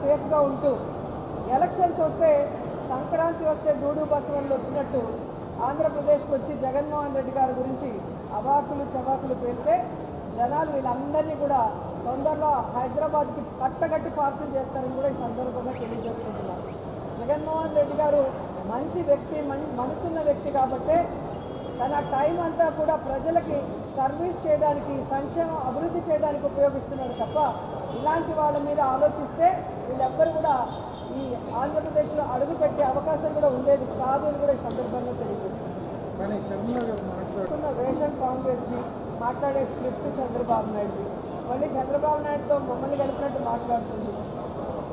సేఫ్గా ఉంటూ ఎలక్షన్స్ వస్తే సంక్రాంతి వస్తే డూడు బసవన్లు వచ్చినట్టు ఆంధ్రప్రదేశ్కి వచ్చి జగన్మోహన్ రెడ్డి గారి గురించి అవాకులు చవాకులు పేలితే జనాలు వీళ్ళందరినీ కూడా తొందరలో హైదరాబాద్కి కట్టగట్టి పార్సల్ చేస్తారని కూడా ఈ సందర్భంగా తెలియజేసుకుంటున్నారు. జగన్మోహన్ రెడ్డి గారు మంచి వ్యక్తి, మనసున్న వ్యక్తి కాబట్టే తన టైం అంతా కూడా ప్రజలకి సర్వీస్ చేయడానికి, సంక్షేమం అభివృద్ధి చేయడానికి ఉపయోగిస్తున్నాడు తప్ప ఇలాంటి వాళ్ళ మీద ఆలోచిస్తే వీళ్ళెవ్వరు కూడా ఈ ఆంధ్రప్రదేశ్లో అడుగు పెట్టే అవకాశం కూడా ఉండేది కాదు అని కూడా ఈ సందర్భంగా తెలియజేస్తున్న వేషన్ కాంగ్రెస్ని మాట్లాడే స్క్రిప్ట్ చంద్రబాబు నాయుడుది. మళ్ళీ చంద్రబాబు నాయుడుతో మమ్మల్ని కలిపినట్టు మాట్లాడుతుంది.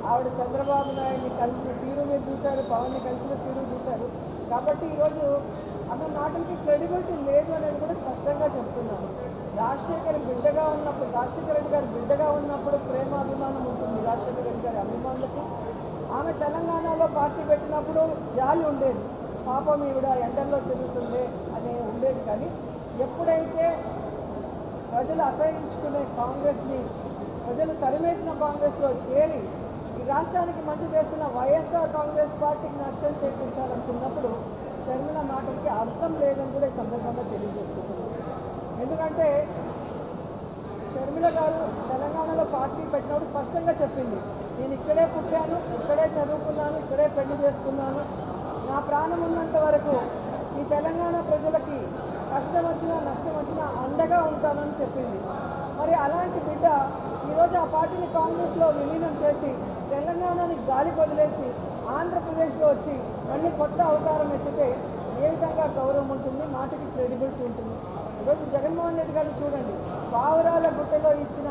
ఆవిడ చంద్రబాబు నాయుడిని కలిసిన తీరు మీరు చూశారు, పవన్ని కలిసిన తీరు చూశారు. కాబట్టి ఈరోజు ఆమె మాటలకి క్రెడిబిలిటీ లేదు అనేది కూడా స్పష్టంగా చెప్తున్నాను. రాజశేఖర్ బిడ్డగా ఉన్నప్పుడు, రాజశేఖర రెడ్డి గారు బిడ్డగా ఉన్నప్పుడు ప్రేమ అభిమానం ఉంటుంది రాజశేఖర రెడ్డి గారి అభిమానులకి. ఆమె తెలంగాణలో పార్టీ పెట్టినప్పుడు జాలి ఉండేది, పాపం ఈవిడ ఎండల్లో తిరుగుతుంది అనే ఉండేది. కానీ ఎప్పుడైతే ప్రజలు అసహించుకునే కాంగ్రెస్ని, ప్రజలు తరిమేసిన కాంగ్రెస్లో చేరి ఈ రాష్ట్రానికి మంచి చేస్తున్న వైఎస్ఆర్ కాంగ్రెస్ పార్టీకి నష్టం చేకూర్చాలనుకున్నప్పుడు షర్మిల మాటలకి అర్థం లేదని కూడా ఈ సందర్భంగా తెలియజేసుకుంటున్నాను. ఎందుకంటే షర్మిల గారు తెలంగాణలో పార్టీ పెట్టినప్పుడు స్పష్టంగా చెప్పింది, నేను ఇక్కడే పుట్టాను, ఇక్కడే చదువుకున్నాను, ఇక్కడే పెళ్లి చేసుకున్నాను, నా ప్రాణం ఉన్నంత వరకు ఈ తెలంగాణ ప్రజలకి కష్టం వచ్చినా నష్టం వచ్చినా అండగా ఉంటానని చెప్పింది. మరి అలాంటి బిడ్డ ఈరోజు ఆ పార్టీని కాంగ్రెస్లో విలీనం చేసి తెలంగాణని గాలి వదిలేసి ఆంధ్రప్రదేశ్లో వచ్చి మళ్ళీ కొత్త అవతారం ఎత్తితే ఏ విధంగా గౌరవం ఉంటుంది, మాటకి క్రెడిబిలిటీ ఉంటుంది. ఈరోజు జగన్మోహన్ రెడ్డి గారిని చూడండి, పావురాల గుట్టలో ఇచ్చిన